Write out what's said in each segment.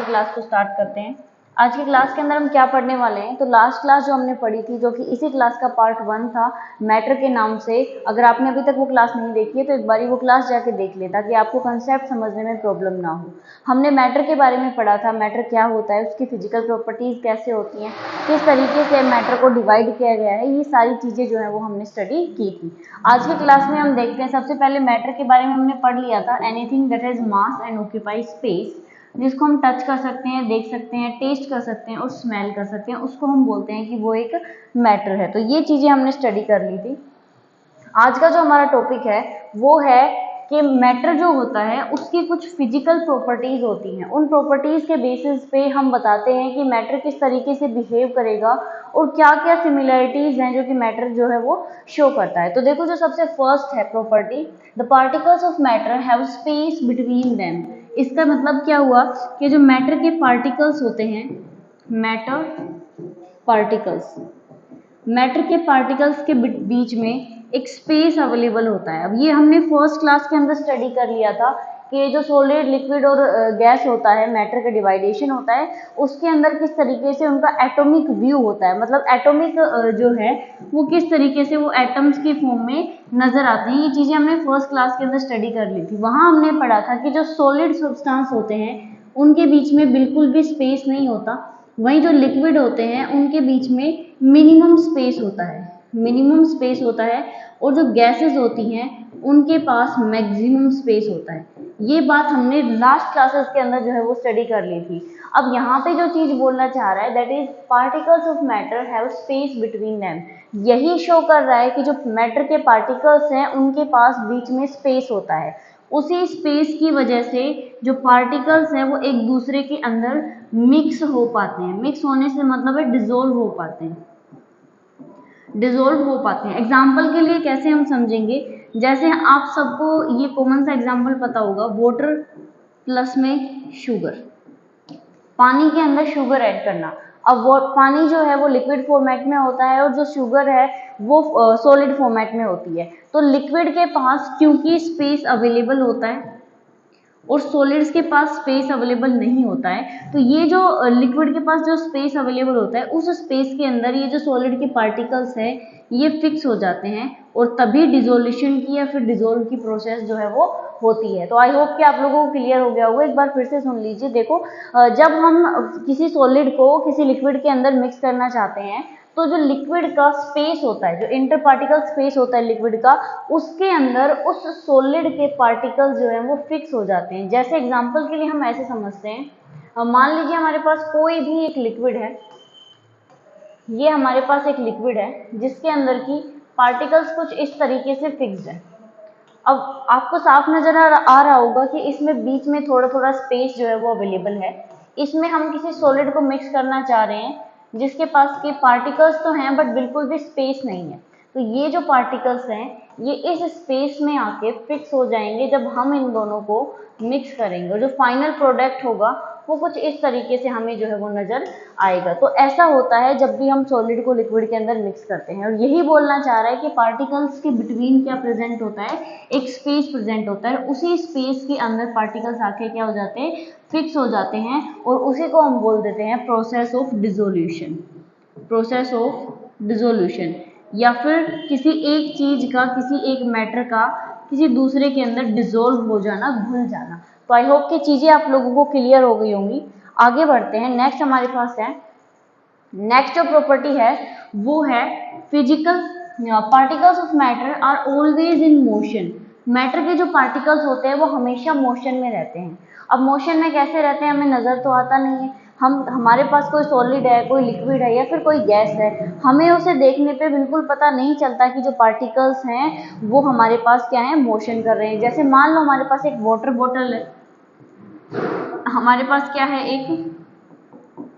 की क्लास को स्टार्ट करते हैं। आज की क्लास के अंदर हम क्या पढ़ने वाले हैं, तो लास्ट क्लास जो हमने पढ़ी थी, जो कि इसी क्लास का पार्ट 1 था मैटर के नाम से। अगर आपने अभी तक वो क्लास नहीं देखी है तो एक बारी वो क्लास जाके देख ले, ताकि आपको कंसेप्ट समझने में प्रॉब्लम ना हो। हमने मैटर के बारे में पढ़ा था, मैटर क्या होता है, उसकी फिजिकल प्रॉपर्टीज कैसे होती हैं, किस तरीके से मैटर को डिवाइड किया गया है, ये सारी चीजें जो है वो हमने स्टडी की थी। आज की क्लास में हम देखते हैं, सबसे पहले मैटर के बारे में हमने पढ़ लिया था, anything that has mass and occupy space, जिसको हम टच कर सकते हैं, देख सकते हैं, टेस्ट कर सकते हैं और स्मेल कर सकते हैं, उसको हम बोलते हैं कि वो एक मैटर है। तो ये चीजें हमने स्टडी कर ली थी। आज का जो हमारा टॉपिक है वो है कि मैटर जो होता है उसकी कुछ फिजिकल प्रॉपर्टीज होती हैं। उन प्रॉपर्टीज के बेसिस पे हम बताते हैं कि मैटर किस तरीके से बिहेव करेगा और क्या क्या सिमिलरिटीज हैं जो कि मैटर जो है वो शो करता है। तो देखो, जो सबसे फर्स्ट है property, the particles of matter have space between them. इसका मतलब क्या हुआ कि जो मैटर के पार्टिकल्स होते हैं, मैटर पार्टिकल्स, मैटर के पार्टिकल्स के बीच में एक स्पेस अवेलेबल होता है। अब ये हमने फर्स्ट क्लास के अंदर स्टडी कर लिया था कि जो सॉलिड, लिक्विड और गैस होता है, मैटर का डिवाइडेशन होता है, उसके अंदर किस तरीके से उनका एटॉमिक व्यू होता है, मतलब एटॉमिक जो है वो किस तरीके से वो एटम्स के फॉर्म में नजर आते हैं। ये चीजें हमने फर्स्ट क्लास के अंदर स्टडी कर ली थी। वहां हमने पढ़ा था कि जो सॉलिड सब्सटेंस होते हैं उनके बीच में बिल्कुल भी स्पेस नहीं होता, वहीं जो लिक्विड होते हैं उनके बीच में मिनिमम स्पेस होता है, मिनिमम स्पेस होता है, और जो गैसेस होती हैं उनके पास मैक्सिमम स्पेस होता है। ये बात हमने लास्ट क्लासेस के अंदर जो है वो स्टडी कर ली थी। अब यहाँ पे जो चीज बोलना चाह रहा है, that is particles of matter have space between them. यही शो कर रहा है कि जो मैटर के पार्टिकल्स हैं उनके पास बीच में स्पेस होता है। उसी स्पेस की वजह से जो पार्टिकल्स हैं वो एक दूसरे के अंदर मिक्स हो पाते हैं। मिक्स होने से मतलब है डिसोल्व हो पाते हैं, डिसोल्व हो पाते हैं। एग्जाम्पल के लिए कैसे हम समझेंगे, जैसे आप सबको ये कॉमन सा एग्जाम्पल पता होगा, वाटर प्लस में शुगर, पानी के अंदर शुगर ऐड करना। अब वो पानी जो है वो लिक्विड फॉर्मेट में होता है और जो शुगर है वो सॉलिड फॉर्मेट में होती है। तो लिक्विड के पास क्योंकि स्पेस अवेलेबल होता है और सॉलिड्स के पास स्पेस अवेलेबल नहीं होता है, तो ये जो लिक्विड के पास जो स्पेस अवेलेबल होता है उस स्पेस के अंदर ये जो सॉलिड के पार्टिकल्स हैं ये फिक्स हो जाते हैं और तभी डिसोल्यूशन की या फिर डिसोल्व की प्रोसेस जो है वो होती है। तो आई होप कि आप लोगों को क्लियर हो गया होगा। एक बार फिर से सुन लीजिए। देखो, जब हम किसी सॉलिड को किसी लिक्विड के अंदर मिक्स करना चाहते हैं तो जो लिक्विड का स्पेस होता है, जो इंटर पार्टिकल स्पेस होता है लिक्विड का, उसके अंदर उस सॉलिड के पार्टिकल्स जो है वो फिक्स हो जाते हैं। जैसे एग्जांपल के लिए हम ऐसे समझते हैं, मान लीजिए हमारे पास कोई भी एक लिक्विड है, ये हमारे पास एक लिक्विड है जिसके अंदर की पार्टिकल्स कुछ इस तरीके से फिक्स्ड है। अब आपको साफ नजर आ रहा होगा कि इसमें बीच में थोड़ा थोड़ा स्पेस जो है वो अवेलेबल है। इसमें हम किसी सॉलिड को मिक्स करना चाह रहे हैं जिसके पास के पार्टिकल्स तो हैं बट बिल्कुल भी स्पेस नहीं है। तो ये जो पार्टिकल्स हैं ये इस स्पेस में आके फिक्स हो जाएंगे जब हम इन दोनों को मिक्स करेंगे, और जो फाइनल प्रोडक्ट होगा वो कुछ इस तरीके से हमें जो है वो नजर आएगा। तो ऐसा होता है जब भी हम सॉलिड को लिक्विड के अंदर मिक्स करते हैं, और यही बोलना चाह रहा है कि पार्टिकल्स के बिटवीन क्या प्रेजेंट होता है, एक स्पेस प्रेजेंट होता है। उसी स्पेस के अंदर पार्टिकल्स आके क्या हो जाते हैं, फिक्स हो जाते हैं, और उसी को हम बोल देते हैं process of dissolution, process of dissolution. या फिर किसी एक चीज का, किसी एक मैटर का किसी दूसरे के अंदर डिसोल्व हो जाना, घुल जाना। तो आई होप कि चीजें आप लोगों को क्लियर हो गई होंगी। आगे बढ़ते हैं। नेक्स्ट हमारे पास है, नेक्स्ट जो प्रॉपर्टी है वो है physical. Particles of matter are always in motion. Matter के जो पार्टिकल्स होते हैं वो हमेशा मोशन में रहते हैं। अब मोशन में कैसे रहते हैं हमें नजर तो आता नहीं है। हमारे पास कोई सॉलिड है, कोई लिक्विड है या फिर कोई गैस है, हमें उसे देखने पे बिल्कुल पता नहीं चलता कि जो पार्टिकल्स हैं वो हमारे पास क्या है, मोशन कर रहे हैं। जैसे मान लो हमारे पास एक वाटर बॉटल है, हमारे पास क्या है, एक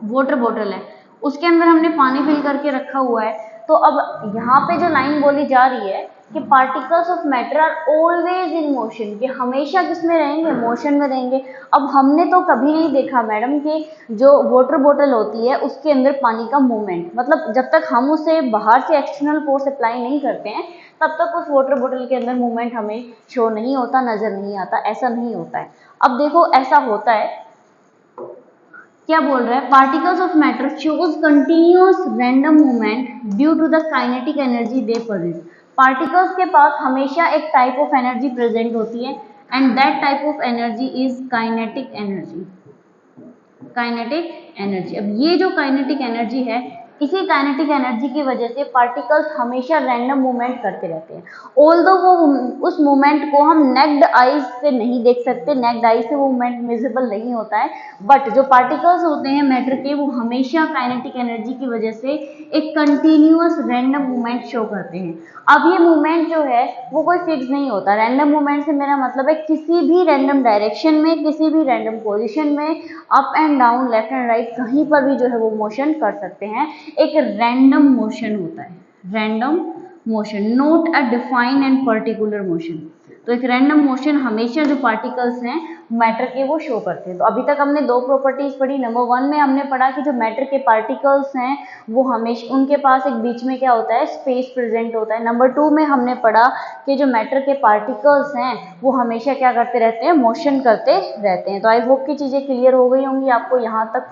वाटर बॉटल है, उसके अंदर हमने पानी फिल करके रखा हुआ है। तो अब यहाँ पे जो लाइन बोली जा रही है कि particles of matter are always in motion, कि हमेशा किसमें रहेंगे, मोशन में रहेंगे। अब हमने तो कभी नहीं देखा मैडम कि जो वाटर बॉटल होती है उसके अंदर पानी का मूवमेंट, मतलब जब तक हम उसे बाहर से एक्सटर्नल फोर्स अप्लाई नहीं करते हैं तब तक उस वाटर बॉटल के अंदर मूवमेंट हमें शो नहीं होता, नजर नहीं आता, ऐसा नहीं होता है। अब देखो ऐसा होता है, क्या बोल रहा है, particles of matter shows continuous random movement due to the kinetic energy they present. Particles के पास हमेशा एक टाइप ऑफ एनर्जी प्रेजेंट होती है and that type of energy is kinetic energy. Kinetic energy, अब ये जो काइनेटिक एनर्जी है, इसी काइनेटिक एनर्जी की वजह से पार्टिकल्स हमेशा रैंडम मूवमेंट करते रहते हैं। ऑल्दो वो उस मूवमेंट को हम नेक्ड आईज से नहीं देख सकते, नेक्ड आईज से वो मूवमेंट विजिबल नहीं होता है, बट जो पार्टिकल्स होते हैं मैटर के, वो हमेशा काइनेटिक एनर्जी की वजह से एक कंटिन्यूअस रैंडम मूवमेंट शो करते हैं। अब ये मूवमेंट जो है वो कोई फिक्स नहीं होता। रैंडम मूवमेंट से मेरा मतलब है किसी भी रैंडम डायरेक्शन में, किसी भी रैंडम पोजीशन में, up and down, left and right, कहीं पर भी जो है वो मोशन कर सकते हैं। एक रैंडम मोशन होता है, random motion, not a define and particular motion. तो एक रैंडम मोशन हमेशा जो पार्टिकल्स हैं मैटर के वो शो करते हैं। तो अभी तक हमने दो प्रॉपर्टीज पढ़ी। नंबर 1 में हमने पढ़ा कि जो मैटर के पार्टिकल्स हैं वो हमेशा, उनके पास एक बीच में क्या होता है, स्पेस प्रेजेंट होता है। नंबर 2 में हमने पढ़ा कि जो मैटर के पार्टिकल्स हैं वो हमेशा क्या करते रहते हैं, मोशन करते रहते हैं। तो आई होप की चीजें क्लियर हो गई होंगी आपको यहाँ तक।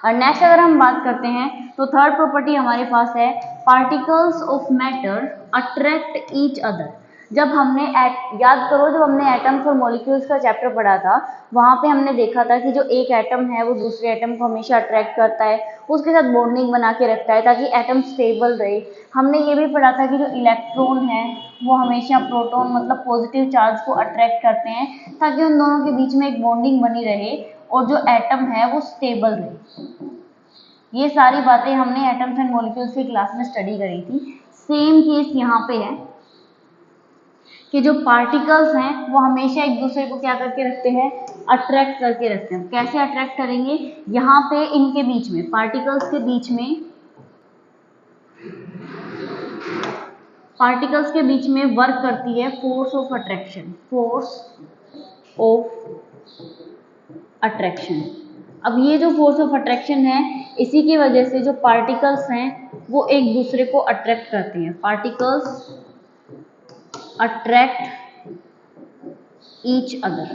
और नेक्स्ट अगर हम बात करते हैं तो थर्ड प्रॉपर्टी हमारे पास है, particles of matter attract each other. जब हमने याद करो, जब हमने एटम्स और मॉलिक्यूल्स का चैप्टर पढ़ा था, वहां पे हमने देखा था कि जो एक एटम है वो दूसरे एटम को हमेशा अट्रैक्ट करता है, उसके साथ बॉन्डिंग बना के रखता है ताकि एटम स्टेबल रहे। हमने ये भी पढ़ा था कि जो इलेक्ट्रॉन है वो हमेशा प्रोटॉन मतलब पॉजिटिव चार्ज को अट्रैक्ट करते हैं ताकि उन दोनों के बीच में एक बॉन्डिंग बनी रहे और जो एटम है वो स्टेबल रहे। ये सारी बातें हमने एटम्स एंड मॉलिक्यूल्स की क्लास में स्टडी करी थी। सेम केस यहाँ पे है कि जो पार्टिकल्स हैं वो हमेशा एक दूसरे को क्या करके रखते हैं, अट्रैक्ट करके रखते हैं। कैसे अट्रैक्ट करेंगे, यहाँ पे इनके बीच में, पार्टिकल्स के बीच में वर्क करती है force of attraction, force of attraction. अब ये जो फोर्स ऑफ अट्रैक्शन है, इसी की वजह से जो पार्टिकल्स हैं वो एक दूसरे को अट्रैक्ट करते हैं। Particles attract each other.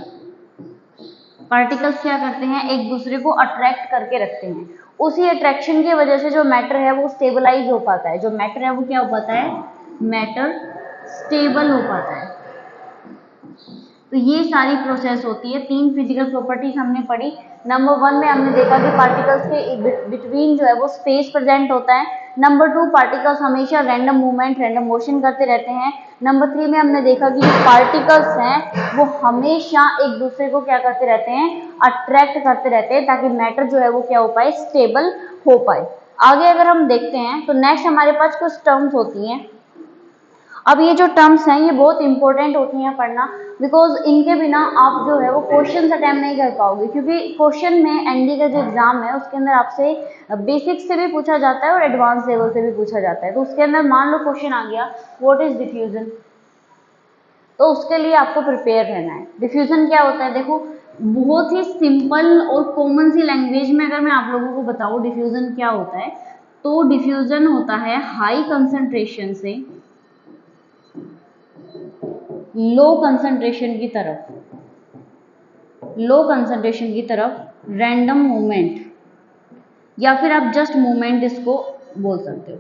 Particles क्या करते हैं, एक दूसरे को अट्रैक्ट करके रखते हैं। उसी अट्रैक्शन की वजह से जो मैटर है वो स्टेबलाइज हो पाता है। जो मैटर है वो क्या हो पाता है, मैटर स्टेबल हो पाता है। तो ये सारी प्रोसेस होती है। 3 फिजिकल प्रॉपर्टीज हमने पढ़ी। नंबर 1 में हमने देखा कि पार्टिकल्स के बिटवीन जो है वो स्पेस प्रेजेंट होता है। नंबर 2, पार्टिकल्स हमेशा रैंडम मूवमेंट, रैंडम मोशन करते रहते हैं। नंबर 3 में हमने देखा कि जो पार्टिकल्स हैं वो हमेशा एक दूसरे को क्या करते रहते हैं, अट्रैक्ट करते रहते हैं ताकि मैटर जो है वो क्या हो पाए, स्टेबल हो पाए। आगे अगर हम देखते हैं तो नेक्स्ट हमारे पास कुछ टर्म्स होती हैं। अब ये जो टर्म्स हैं ये बहुत इंपॉर्टेंट होती हैं पढ़ना, बिकॉज इनके बिना आप जो है वो क्वेश्चन अटेम्प्ट नहीं कर पाओगे। क्योंकि क्वेश्चन में एनडी का जो एग्जाम है उसके अंदर आपसे बेसिक्स से भी पूछा जाता है और एडवांस लेवल से भी पूछा जाता है। तो उसके अंदर मान लो क्वेश्चन आ गया व्हाट इज डिफ्यूजन, तो उसके लिए आपको प्रिपेयर रहना है। डिफ्यूजन क्या होता है, देखो बहुत ही सिंपल और कॉमन सी लैंग्वेज में अगर मैं आप लोगों को बताऊं डिफ्यूजन क्या होता है, तो डिफ्यूजन होता है हाई कंसंट्रेशन से लो कंसंट्रेशन की तरफ रैंडम मूवमेंट, या फिर आप जस्ट मूवमेंट इसको बोल सकते हो,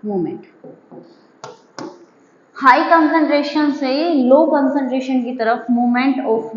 मूवमेंट। हाई कंसंट्रेशन से लो कंसंट्रेशन की तरफ मूवमेंट ऑफ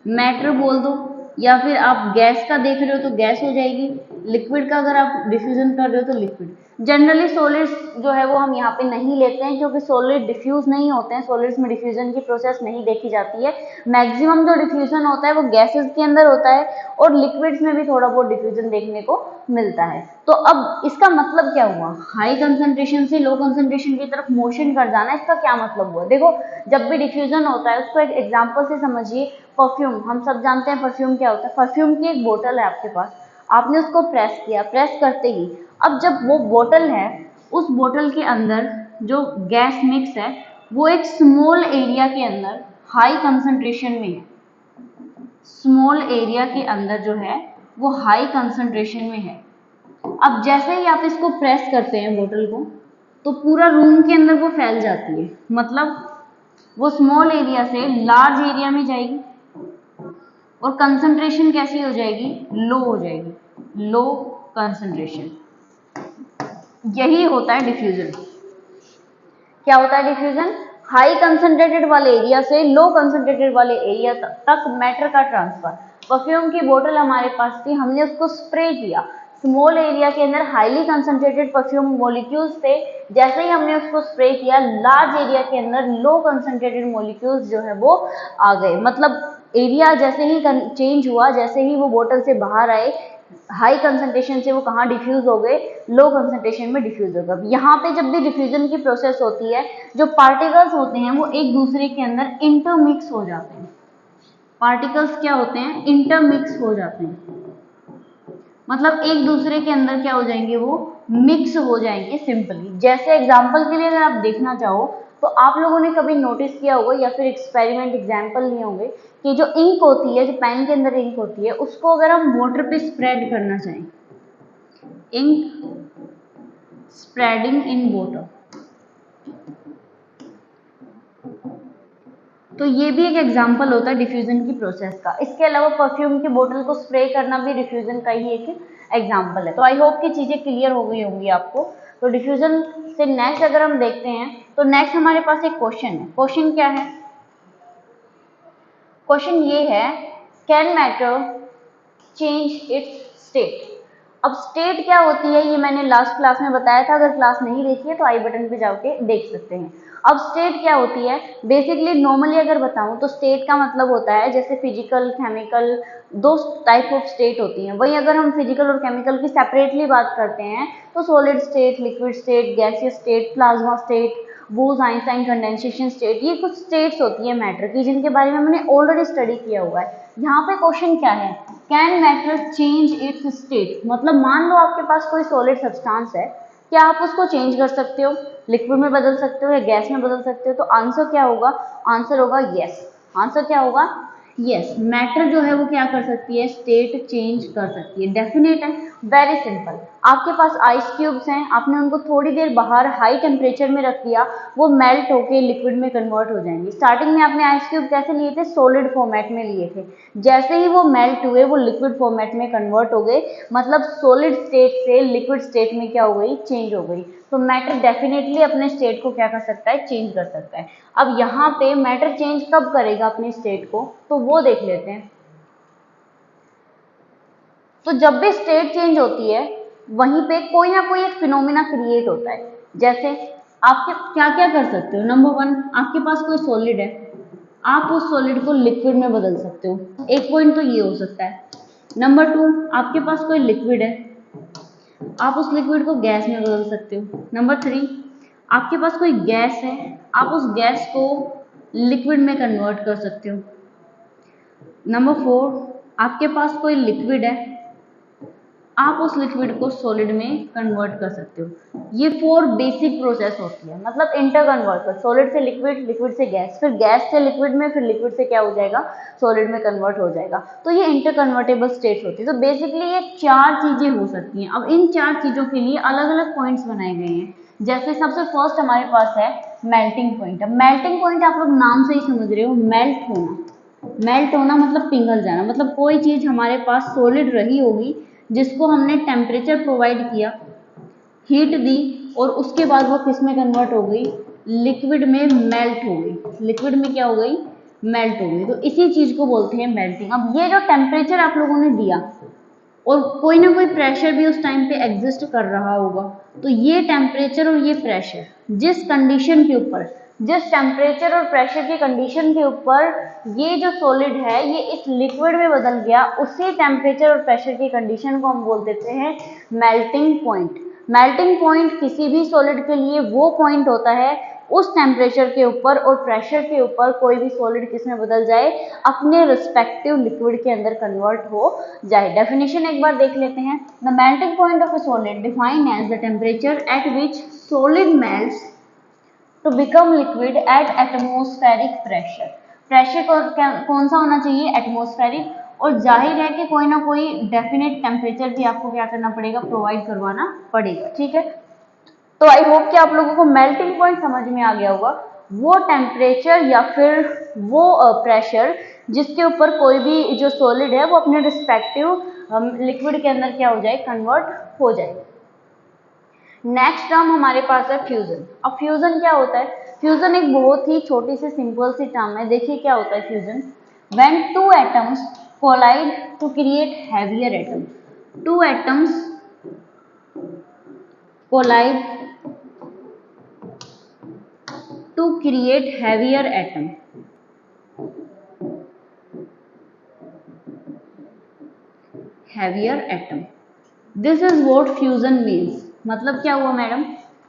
मैटर बोल दो, या फिर आप गैस का देख रहे हो तो गैस हो जाएगी, लिक्विड का अगर आप डिफ्यूजन कर रहे हो तो लिक्विड। जनरली सॉलिड्स जो है वो हम यहाँ पे नहीं लेते हैं क्योंकि सॉलिड डिफ्यूज नहीं होते हैं, सॉलिड्स में डिफ्यूजन की प्रोसेस नहीं देखी जाती है। मैक्सिमम जो डिफ्यूजन होता है वो गैसेस के अंदर होता है और लिक्विड्स में भी थोड़ा बहुत डिफ्यूजन देखने को मिलता है। तो अब इसका मतलब क्या हुआ, हाई कंसंट्रेशन से लो कंसंट्रेशन की तरफ मोशन कर जाना, इसका क्या मतलब हुआ। देखो जब भी डिफ्यूजन होता है उसको एक एग्जाम्पल से समझिए। परफ्यूम, हम सब जानते हैं परफ्यूम क्या होता है। परफ्यूम की एक बोतल है आपके पास, आपने उसको प्रेस किया, प्रेस करते ही अब जब वो बोतल है उस बोतल के अंदर जो गैस मिक्स है वो एक स्मॉल एरिया के अंदर हाई कंसंट्रेशन में है, स्मॉल एरिया के अंदर जो है वो हाई कंसंट्रेशन में है। अब जैसे ही आप इसको प्रेस करते हैं बोतल को, तो पूरा रूम के अंदर वो फैल जाती है, मतलब वो स्मॉल एरिया से लार्ज एरिया में जाएगी। और कंसंट्रेशन कैसी हो जाएगी, लो हो जाएगी, लो कंसंट्रेशन। यही होता है डिफ्यूजन। क्या होता है डिफ्यूजन, हाई कंसंट्रेटेड वाले एरिया से लो कंसंट्रेटेड वाले एरिया तक मैटर का ट्रांसफर। परफ्यूम की बोतल हमारे पास थी, हमने उसको स्प्रे किया, स्मॉल एरिया के अंदर हाईली कंसंट्रेटेड परफ्यूम मॉलिक्यूल्स थे, जैसे ही हमने उसको स्प्रे किया लार्ज एरिया के अंदर लो कंसंट्रेटेड मॉलिक्यूल्स जो है वो आ गए। मतलब एरिया जैसे ही चेंज हुआ, जैसे ही वो बोतल से बाहर आए, हाई कंसंट्रेशन से वो कहाँ डिफ्यूज हो गए, लो कंसंट्रेशन में डिफ्यूज हो गए। यहाँ पे जब भी डिफ्यूजन की प्रोसेस होती है, जो पार्टिकल्स होते हैं वो एक दूसरे के अंदर इंटरमिक्स हो जाते हैं। पार्टिकल्स क्या होते हैं, इंटरमिक्स हो जाते हैं, मतलब एक दूसरे के अंदर क्या हो जाएंगे, वो मिक्स हो जाएंगे सिंपली। जैसे एग्जांपल के लिए अगर आप देखना चाहो तो आप लोगों ने कभी नोटिस किया होगा या फिर एक्सपेरिमेंट एग्जांपल लिए होंगे कि जो इंक होती है, जो पेन के अंदर इंक होती है, उसको अगर हम वाटर पे स्प्रेड करना चाहें, इंक स्प्रेडिंग इन वाटर, तो ये भी एक एग्जांपल होता है डिफ्यूजन की प्रोसेस का। इसके अलावा परफ्यूम की बोतल को स्प्रे करना भी डिफ्यूजन का ही एक एग्जांपल है। तो आई होप कि चीजें क्लियर हो गई होंगी आपको। तो डिफ्यूजन से नेक्स्ट अगर हम देखते हैं तो नेक्स्ट हमारे पास एक क्वेश्चन है। क्वेश्चन क्या है, क्वेश्चन ये है, can matter change it's state. अब स्टेट क्या होती है ये मैंने लास्ट क्लास में बताया था, अगर क्लास नहीं देखी है तो आई बटन पे जाके देख सकते हैं। अब स्टेट क्या होती है, बेसिकली नॉर्मली अगर बताऊं तो स्टेट का मतलब होता है, जैसे फिजिकल केमिकल दो टाइप ऑफ स्टेट होती हैं, वहीं अगर हम फिजिकल और केमिकल की सेपरेटली बात करते हैं तो solid state, liquid state, gaseous state, plasma state, Bose Einstein condensation state, ये कुछ स्टेट्स होती है मैटर की, जिनके बारे में मैंने ऑलरेडी स्टडी किया हुआ है। यहाँ पे क्वेश्चन क्या है, can matter change it's state, मतलब मान लो आपके पास कोई सॉलिड सब्सटेंस है, क्या आप उसको चेंज कर सकते हो, लिक्विड में बदल सकते हो या गैस में बदल सकते हो? तो आंसर क्या होगा, आंसर होगा यस। आंसर क्या होगा, यस। मैटर जो है वो क्या कर सकती है, स्टेट चेंज कर सकती है, डेफिनेट है, वेरी सिंपल। आपके पास आइस क्यूब्स हैं, आपने उनको थोड़ी देर बाहर हाई टेम्परेचर में रख दिया, वो मेल्ट होके लिक्विड में कन्वर्ट हो जाएंगे। स्टार्टिंग में आपने आइस क्यूब कैसे लिए थे, सॉलिड फॉर्मेट में लिए थे, जैसे ही वो मेल्ट हुए वो लिक्विड फॉर्मेट में कन्वर्ट हो गए, मतलब सॉलिड स्टेट से लिक्विड स्टेट में क्या हो गई, चेंज हो गई। तो मैटर डेफिनेटली अपने स्टेट को क्या कर सकता है, चेंज कर सकता है। अब यहाँ पे मैटर चेंज कब करेगा अपने स्टेट को, तो वो देख लेते हैं। तो जब भी स्टेट चेंज होती है वहीं पे कोई ना कोई एक फिनोमिना क्रिएट होता है। जैसे आपके क्या क्या कर सकते हो, नंबर वन, आपके पास कोई सॉलिड है, आप उस सॉलिड को लिक्विड में बदल सकते हो, एक पॉइंट तो ये हो सकता है। नंबर टू, आपके पास कोई लिक्विड है, आप उस लिक्विड को गैस में बदल सकते हो। नंबर थ्री, आपके पास कोई गैस है, आप उस गैस को लिक्विड में कन्वर्ट कर सकते हो। नंबर फोर, आपके पास कोई लिक्विड है, आप उस लिक्विड को सॉलिड में कन्वर्ट कर सकते हो। ये फोर बेसिक प्रोसेस होती है, मतलब इंटर कन्वर्टर, सॉलिड से लिक्विड, लिक्विड से गैस, फिर गैस से लिक्विड में, फिर लिक्विड से क्या हो जाएगा, सॉलिड में कन्वर्ट हो जाएगा। तो ये इंटर कन्वर्टेबल स्टेट्स होती है। तो बेसिकली ये चार चीजें हो सकती हैं। अब इन चार चीजों के लिए अलग अलग पॉइंट्स बनाए गए हैं। जैसे सबसे फर्स्ट हमारे पास है मेल्टिंग पॉइंट। अब मेल्टिंग पॉइंट आप लोग नाम से ही समझ रहे हो, मेल्ट होना, मेल्ट होना मतलब पिघल जाना, मतलब कोई चीज हमारे पास सॉलिड रही होगी जिसको हमने टेम्परेचर प्रोवाइड किया, हीट दी, और उसके बाद वो किस में कन्वर्ट हो गई, लिक्विड में मेल्ट हो गई, लिक्विड में क्या हो गई, मेल्ट हो गई। तो इसी चीज को बोलते हैं मेल्टिंग। अब ये जो टेम्परेचर आप लोगों ने दिया और कोई ना कोई प्रेशर भी उस टाइम पे एग्जिस्ट कर रहा होगा, तो ये टेम्परेचर और ये प्रेशर जिस कंडीशन के ऊपर, जिस टेम्परेचर और प्रेशर की कंडीशन के ऊपर ये जो सॉलिड है ये इस लिक्विड में बदल गया, उसी टेम्परेचर और प्रेशर की कंडीशन को हम बोल देते हैं मेल्टिंग पॉइंट। मेल्टिंग पॉइंट किसी भी सॉलिड के लिए वो पॉइंट होता है उस टेम्परेचर के ऊपर और प्रेशर के ऊपर कोई भी सॉलिड किस में बदल जाए, अपने रिस्पेक्टिव लिक्विड के अंदर कन्वर्ट हो जाए। डेफिनेशन एक बार देख लेते हैं। The melting point of a solid defined as the temperature at which solid melts to become liquid at atmospheric pressure. Pressure कौन सा होना चाहिए, एटमॉस्फेरिक, और जाहिर है कि कोई ना कोई डेफिनेट टेम्परेचर भी आपको क्या करना पड़ेगा, प्रोवाइड करवाना पड़ेगा। ठीक है, तो आई होप कि आप लोगों को मेल्टिंग पॉइंट समझ में आ गया होगा। वो टेम्परेचर या फिर वो प्रेशर जिसके ऊपर कोई भी जो सॉलिड है वो अपने रिस्पेक्टिव लिक्विड के अंदर क्या हो जाए, कन्वर्ट हो जाए। नेक्स्ट टर्म हमारे पास है फ्यूजन। अब फ्यूजन क्या होता है? फ्यूजन एक बहुत ही छोटी सी सिंपल सी टर्म है। देखिए क्या होता है fusion, when two atoms collide to create heavier atom, two atoms collide to create heavier atom, heavier atom, this is what fusion means. मतलब क्या हुआ मैडम?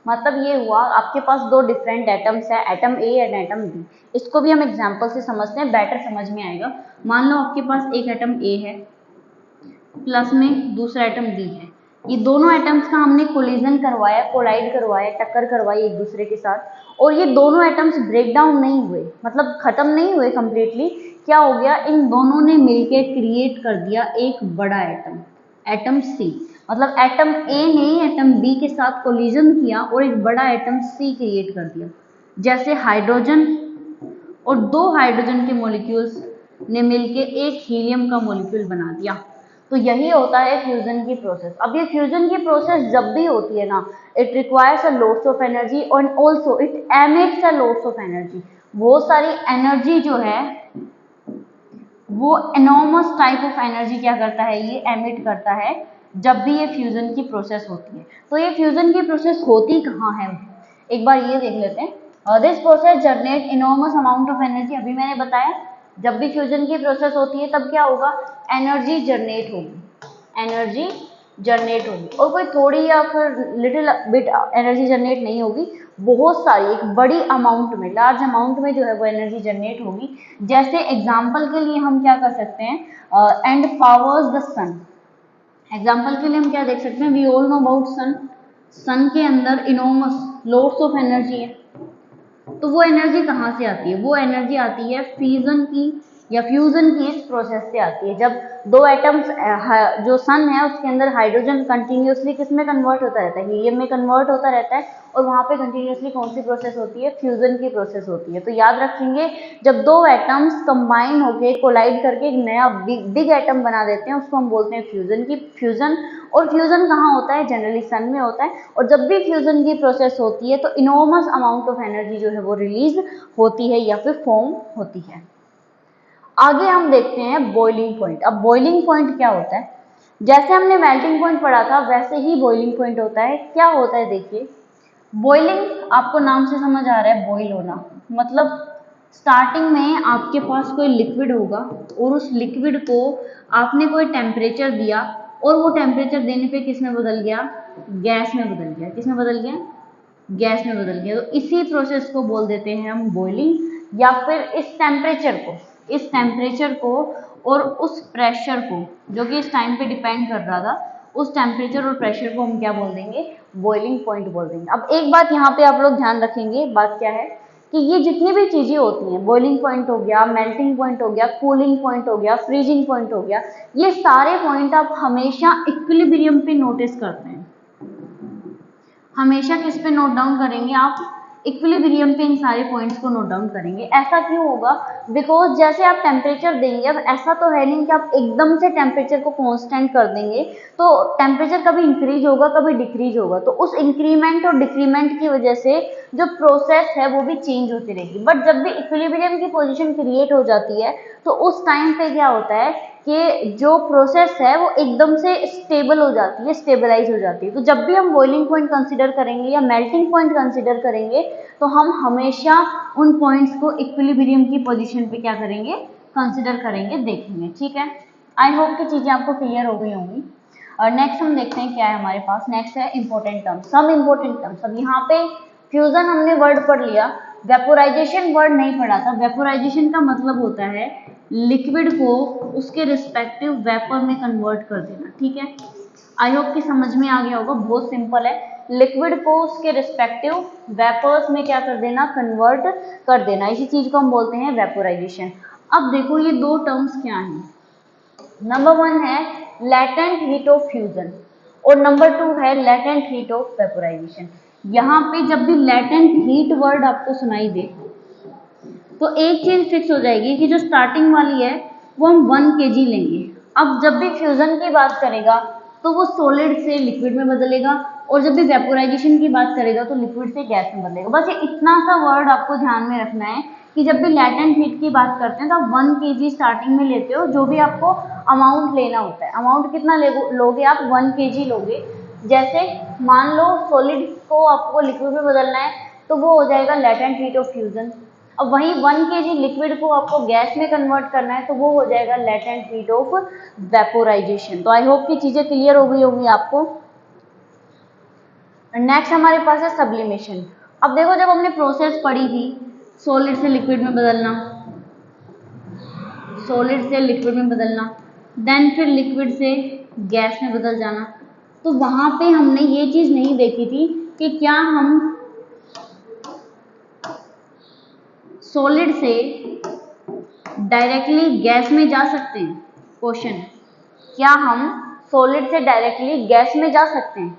मतलब ये हुआ आपके पास दो डिफरेंट एटम्स है, atom A and atom B. इसको भी हम एग्जांपल से समझते हैं, बेटर समझ में आएगा। मान लो आपके पास एक एटम ए है, प्लस में दूसरा एटम बी है। ये दोनों एटम्स का हमने कोलिजन करवाया, कोलाइड करवाया, टक्कर करवाई एक दूसरे के साथ, और ये दोनों एटम्स ब्रेक डाउन नहीं हुए, मतलब खत्म नहीं हुए कंप्लीटली। क्या हो गया, इन दोनों ने मिलकर क्रिएट कर दिया एक बड़ा एटम, एटम सी। मतलब एटम ए ने एटम बी के साथ कोलिजन किया और एक बड़ा एटम सी क्रिएट कर दिया। जैसे हाइड्रोजन और दो हाइड्रोजन के मॉलिक्यूल्स ने मिलकर एक हीलियम का मॉलिक्यूल बना दिया। तो यही होता है फ्यूजन की प्रोसेस। अब ये फ्यूजन की प्रोसेस जब भी होती है ना, it requires a lots of energy and also it emits a lots of energy. बहुत सारी एनर्जी जो है वो एनॉर्मस टाइप ऑफ एनर्जी क्या करता है, ये एमिट करता है जब भी ये फ्यूजन की प्रोसेस होती है। तो ये फ्यूजन की प्रोसेस होती कहाँ है, एक बार ये देख लेते हैं। This process generate enormous amount of energy. अभी मैंने बताया जब भी फ्यूजन की प्रोसेस होती है तब क्या होगा, एनर्जी जनरेट होगी, एनर्जी जनरेट होगी। और कोई थोड़ी या फिर लिटिल बिट एनर्जी जनरेट नहीं होगी, बहुत सारी एक बड़ी अमाउंट में, लार्ज अमाउंट में जो है वो एनर्जी जनरेट होगी। जैसे एग्जांपल के लिए हम क्या कर सकते हैं, and powers the sun. Example के लिए हम क्या देख सकते हैं, we all know about sun. Sun के अंदर इनॉर्मस लॉट्स ऑफ एनर्जी है। तो वो एनर्जी कहाँ से आती है, वो एनर्जी आती है फ्यूजन की या फ्यूजन की इस प्रोसेस से आती है। जब दो एटम्स, जो सन है उसके अंदर हाइड्रोजन कंटिन्यूसली किस में कन्वर्ट होता रहता है, हीलियम में कन्वर्ट होता रहता है, और वहाँ पे कंटिन्यूसली कौन सी प्रोसेस होती है, फ्यूजन की प्रोसेस होती है। तो याद रखेंगे, जब दो एटम्स कंबाइन होके कोलाइड करके एक नया बिग एटम बना देते हैं उसको हम बोलते हैं फ्यूजन की, फ्यूजन। और फ्यूजन कहाँ होता है, जनरली सन में होता है। और जब भी फ्यूजन की प्रोसेस होती है तो इनॉर्मस अमाउंट ऑफ एनर्जी जो है वो रिलीज होती है या फिर फॉर्म होती है। आगे हम देखते हैं बॉइलिंग पॉइंट। अब बॉइलिंग पॉइंट क्या होता है, जैसे हमने मेल्टिंग पॉइंट पढ़ा था वैसे ही बॉइलिंग पॉइंट होता है। क्या होता है देखिए, बॉइलिंग आपको नाम से समझ आ रहा है, बॉइल होना। मतलब स्टार्टिंग में आपके पास कोई लिक्विड होगा और उस लिक्विड को आपने कोई टेम्परेचर दिया और वो टेम्परेचर देने पे किस में बदल गया, गैस में बदल गया। किस में बदल गया, गैस में बदल गया। तो इसी प्रोसेस को बोल देते हैं हम बॉइलिंग। या फिर इस टेम्परेचर को और उस प्रेशर को, जो कि इस टाइम पे डिपेंड कर रहा था, उस टेम्परेचर और प्रेशर को हम क्या बोल देंगे, बॉइलिंग पॉइंट बोल देंगे। अब एक बात यहाँ पे आप लोग ध्यान रखेंगे, बात क्या है कि ये जितनी भी चीजें होती हैं, बॉइलिंग पॉइंट हो गया, मेल्टिंग पॉइंट हो गया, कूलिंग पॉइंट हो गया, फ्रीजिंग पॉइंट हो गया, ये सारे पॉइंट आप हमेशा इक्विलिब्रियम पे नोटिस करते हैं। हमेशा किस पे नोट डाउन करेंगे आप, इक्विलिब्रियम पे इन सारे पॉइंट्स को नोट डाउन करेंगे। ऐसा क्यों होगा, बिकॉज जैसे आप टेम्परेचर देंगे, अब ऐसा तो है नहीं कि आप एकदम से टेम्परेचर को कांस्टेंट कर देंगे, तो टेम्परेचर कभी इंक्रीज होगा कभी डिक्रीज होगा। तो उस इंक्रीमेंट और डिक्रीमेंट की वजह से जो प्रोसेस है वो भी चेंज होती रहेगी। बट जब भी इक्विलिब्रियम की पोजीशन क्रिएट हो जाती है तो उस टाइम पे क्या होता है कि जो प्रोसेस है वो एकदम से स्टेबल हो जाती है, स्टेबलाइज हो जाती है। तो जब भी हम बॉइलिंग पॉइंट कंसीडर करेंगे या मेल्टिंग पॉइंट कंसीडर करेंगे तो हम हमेशा उन पॉइंट्स को इक्विलिब्रियम की पोजीशन पे क्या करेंगे, कंसीडर करेंगे, देखेंगे। ठीक है, आई होप कि चीजें आपको क्लियर हो गई होंगी। और नेक्स्ट हम देखते हैं क्या है हमारे पास। नेक्स्ट है important terms, some important terms. अब यहाँ पे फ्यूजन हमने वर्ड पढ़ लिया, वेपोराइजेशन वर्ड नहीं पढ़ा था। वेपोराइजेशन का मतलब होता है लिक्विड को उसके रिस्पेक्टिव वेपर में कन्वर्ट कर देना। ठीक है, आई होप कि समझ में आ गया होगा, बहुत सिंपल है। लिक्विड को उसके रिस्पेक्टिव वेपर्स में क्या कर देना, कन्वर्ट कर देना, इसी चीज को हम बोलते हैं वेपोराइजेशन। अब देखो ये दो टर्म्स क्या हैं, नंबर वन है लैटेंट हीट ऑफ फ्यूजन और नंबर टू है लैटेंट हीट ऑफ वेपोराइजेशन। यहाँ पे जब भी लैटेंट हीट वर्ड आपको सुनाई दे तो एक चीज फिक्स हो जाएगी कि जो स्टार्टिंग वाली है वो हम 1 kg लेंगे। अब जब भी फ्यूजन की बात करेगा तो वो सॉलिड से लिक्विड में बदलेगा, और जब भी वेपोराइजेशन की बात करेगा तो लिक्विड से गैस में बदलेगा। बस ये इतना सा वर्ड आपको ध्यान में रखना है कि जब भी लैटेंट हीट की बात करते हैं तो आप 1 kg स्टार्टिंग में लेते हो, जो भी आपको अमाउंट लेना होता है। अमाउंट कितना लोगे आप? 1 kg लोगे। जैसे मान लो सॉलिड को आपको लिक्विड में बदलना है तो वो हो जाएगा लैटेंट हीट ऑफ फ्यूजन। अब वहीं 1 kg लिक्विड को आपको गैस में कन्वर्ट करना है तो वो हो जाएगा लैटेंट हीट ऑफ वेपोराइजेशन। तो आई होप कि चीजें क्लियर हो गई होंगी आपको। नेक्स्ट हमारे पास है सब्लिमेशन। अब देखो, जब हमने प्रोसेस पढ़ी थी सॉलिड से लिक्विड में बदलना, सॉलिड से लिक्विड में बदलना, देन फिर लिक्विड से गैस में बदल जाना, तो वहां पे हमने ये चीज नहीं देखी थी कि क्या हम सॉलिड से डायरेक्टली गैस में जा सकते हैं। क्वेश्चन, क्या हम सॉलिड से डायरेक्टली गैस में जा सकते हैं?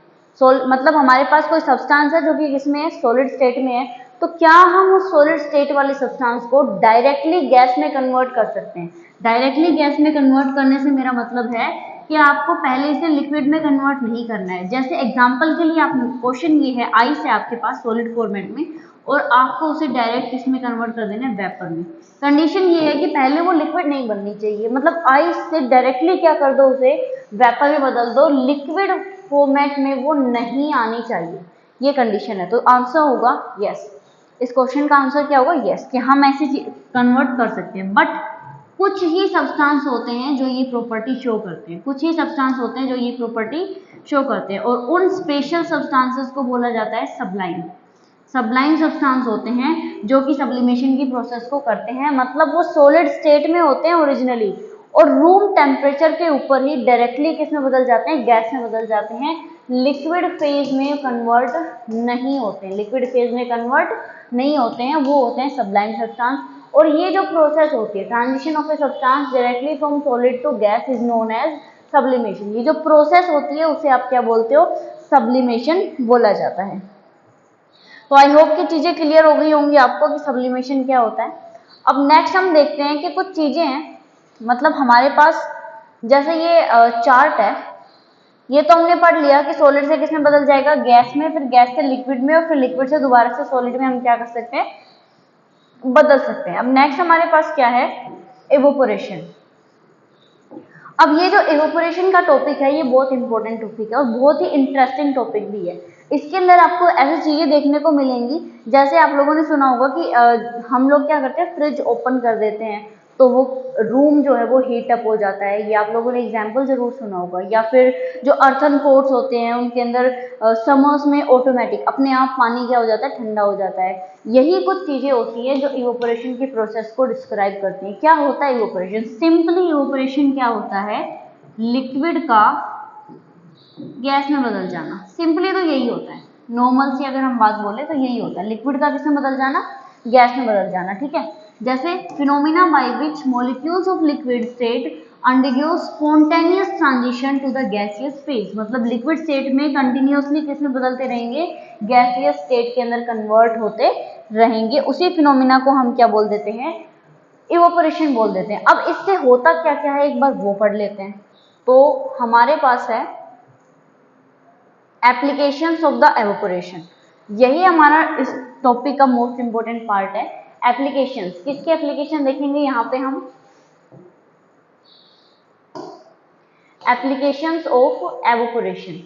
मतलब हमारे पास कोई सब्सटेंस है जो कि किसमें है? सॉलिड स्टेट में है, तो क्या हम उस सॉलिड स्टेट वाले सब्सटेंस को डायरेक्टली गैस में कन्वर्ट कर सकते हैं? डायरेक्टली गैस में कन्वर्ट करने से मेरा मतलब है कि आपको पहले इसे लिक्विड में कन्वर्ट नहीं करना है। जैसे एग्जांपल के लिए आप क्वेश्चन ये है आइस है आपके पास सॉलिड फॉर्मेट में, और आपको उसे डायरेक्ट किसमें कन्वर्ट कर देना है? वेपर में। कंडीशन ये है कि पहले वो लिक्विड नहीं बननी चाहिए, मतलब आइस से डायरेक्टली क्या कर दो, उसे वेपर में बदल दो, लिक्विड फॉर्मेट में वो नहीं आनी चाहिए, ये कंडीशन है। तो आंसर होगा यस। इस क्वेश्चन का आंसर क्या होगा? यस, कि हम ऐसे कन्वर्ट कर सकते हैं। बट कुछ ही सब्सटेंस होते हैं जो ये प्रॉपर्टी शो करते हैं, कुछ ही सब्सटेंस होते हैं जो ये प्रॉपर्टी शो करते हैं, और उन स्पेशल सब्सटेंसेस को बोला जाता है सब्लाइम। सब्लाइम सब्सटेंस होते हैं जो कि सब्लिमेशन की प्रोसेस को करते हैं, मतलब वो सॉलिड स्टेट में होते हैं ओरिजिनली, और रूम टेम्परेचर के ऊपर ही डायरेक्टली किस में बदल जाते हैं? गैस में बदल जाते हैं। लिक्विड फेज में कन्वर्ट नहीं होते हैं, लिक्विड फेज में कन्वर्ट नहीं होते हैं, वो होते हैं सब्लाइम सब्सटेंस। और ये जो प्रोसेस होती है transition of a substance directly from solid to gas is known as sublimation. ये जो प्रोसेस होती है उसे आप क्या बोलते हो? सब्लिमेशन बोला जाता है। तो आई होप कि चीजें क्लियर हो गई होंगी आपको कि सब्लिमेशन क्या होता है। अब नेक्स्ट हम देखते हैं कि कुछ चीजें हैं, मतलब हमारे पास जैसे ये चार्ट है, ये तो हमने पढ़ लिया कि सॉलिड से किसमें बदल जाएगा? गैस में, फिर गैस से लिक्विड में, और फिर लिक्विड से दोबारा से सॉलिड में हम क्या कर सकते हैं? बदल सकते हैं। अब नेक्स्ट हमारे पास क्या है? इवोपोरेशन। अब ये जो इवोपोरेशन का टॉपिक है ये बहुत इंपॉर्टेंट टॉपिक है और बहुत ही इंटरेस्टिंग टॉपिक भी है। इसके अंदर आपको ऐसी चीजें देखने को मिलेंगी, जैसे आप लोगों ने सुना होगा कि हम लोग क्या करते हैं, फ्रिज ओपन कर देते हैं तो वो रूम जो है वो हीट अप हो जाता है, ये आप लोगों ने एग्जाम्पल जरूर सुना होगा। या फिर जो अर्थन पोर्ट्स होते हैं उनके अंदर समर्स में ऑटोमेटिक अपने आप पानी क्या हो जाता है? ठंडा हो जाता है। यही कुछ चीजें होती है जो इवोपोरेशन की प्रोसेस को डिस्क्राइब करती हैं। क्या होता है इवोपोरेशन? सिंपली इवोपोरेशन क्या होता है? लिक्विड का गैस में बदल जाना। सिंपली तो यही होता है, नॉर्मल से अगर हम बात बोले तो यही होता है, लिक्विड का किसमें बदल जाना? गैस में बदल जाना। ठीक है, जैसे phenomena by which molecules of liquid state undergo spontaneous transition to the gaseous phase, मतलब लिक्विड स्टेट में कंटिन्यूअसली किसमें बदलते रहेंगे? गैसियस स्टेट के अंदर कन्वर्ट होते रहेंगे। उसी फिनोमिना को हम क्या बोल देते हैं? इवोपोरेशन बोल देते हैं। अब इससे होता क्या क्या है एक बार वो पढ़ लेते हैं। तो हमारे पास है एप्लीकेशंस ऑफ द एवोपोरेशन, यही हमारा इस टॉपिक का मोस्ट इंपोर्टेंट पार्ट है। एप्लीकेशंस, किसके एप्लीकेशन देखेंगे यहाँ पे हम? Applications of evaporation.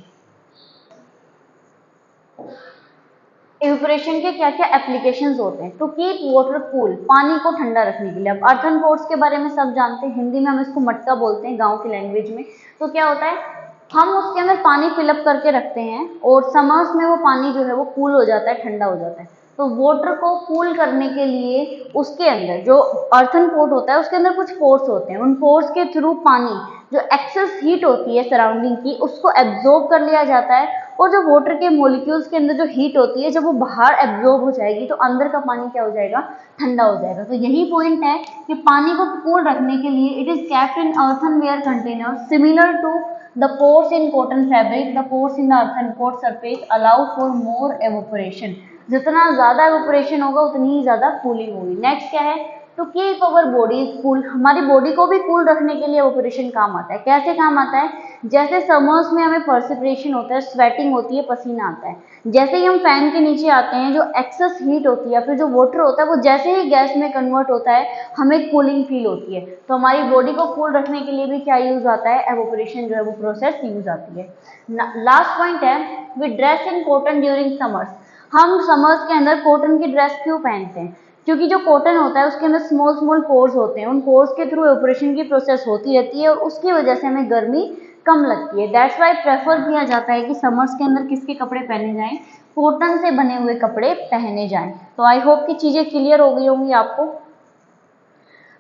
इवोपोरेशन के क्या क्या एप्लीकेशंस होते हैं? टू कीप वाटर कूल, पानी को ठंडा रखने के लिए। अब अर्थन पोर्ट्स के बारे में सब जानते हैं, हिंदी में हम इसको मटका बोलते हैं गांव की लैंग्वेज में। तो क्या होता है, हम उसके अंदर पानी फिलअप करके रखते हैं और समर्स में वो पानी जो है वो कूल हो जाता है, ठंडा हो जाता है। तो वाटर को कूल करने के लिए उसके अंदर जो अर्थन पोर्ट होता है उसके अंदर कुछ पोर्स होते हैं, उन पोर्स के थ्रू पानी जो एक्सेस हीट होती है सराउंडिंग की उसको एब्जॉर्ब कर लिया जाता है, और जो वाटर के मॉलिक्यूल्स के अंदर जो हीट होती है जब वो बाहर एब्जॉर्ब हो जाएगी तो अंदर का पानी क्या हो जाएगा? ठंडा हो जाएगा। तो यही पॉइंट है कि पानी को कूल रखने के लिए it is kept in earthenware container similar to the pores in cotton fabric, the pores in the earthen pot surface allow for more evaporation. जितना ज़्यादा एवोपरेशन होगा उतनी ही ज़्यादा कूलिंग होगी। नेक्स्ट क्या है, to keep our body cool, हमारी body को भी कूल रखने के लिए एवोपरेशन काम आता है। कैसे काम आता है, जैसे समर्स में हमें पर्सिपिरेशन होता है, स्वेटिंग होती है, पसीना आता है, जैसे ही हम फैन के नीचे आते हैं जो एक्सेस हीट होती है या फिर जो वाटर होता है वो जैसे ही गैस में कन्वर्ट होता है हमें कूलिंग फील होती है। तो हमारी बॉडी को कूल रखने के लिए भी क्या यूज आता है, एवोपरेशन जो है वो प्रोसेस यूज आती है। लास्ट पॉइंट है, we dress in cotton during summers, हम समर्स के अंदर कॉटन की ड्रेस क्यों पहनते हैं, क्योंकि जो कॉटन होता है उसके अंदर स्मॉल स्मॉल पोर्स होते हैं, उन पोर्स के थ्रू एवोपरेशन की प्रोसेस होती रहती है और उसकी वजह से हमें गर्मी कम लगती है। दैट्स वाई प्रेफर किया जाता है कि समर्स के अंदर किसके कपड़े पहने जाएं, कॉटन से बने हुए कपड़े पहने जाएं। तो आई होप कि चीजें क्लियर हो गई होंगी आपको।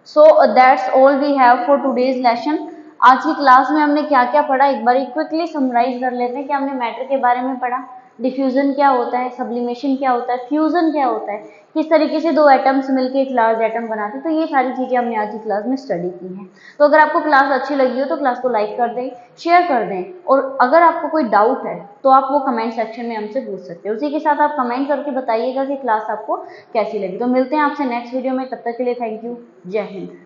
So that's all we have for today's lesson. आज की क्लास में हमने क्या क्या पढ़ा, एक बार क्विकली समराइज कर लेते हैं कि हमने मैटर के बारे में पढ़ा, डिफ्यूजन क्या होता है, सब्लिमेशन क्या होता है, फ्यूजन क्या होता है, किस तरीके से दो एटम्स मिलकर एक लार्ज एटम बनाते हैं। तो ये सारी चीजें हमने आज की क्लास में स्टडी की हैं। तो अगर आपको क्लास अच्छी लगी हो तो क्लास को लाइक कर दें, शेयर कर दें, और अगर आपको कोई डाउट है तो आप वो कमेंट सेक्शन में हमसे पूछ सकते हैं। उसी के साथ आप कमेंट करके बताइएगा कि क्लास आपको कैसी लगी। तो मिलते हैं आपसे नेक्स्ट वीडियो में, तब तक के लिए थैंक यू, जय हिंद।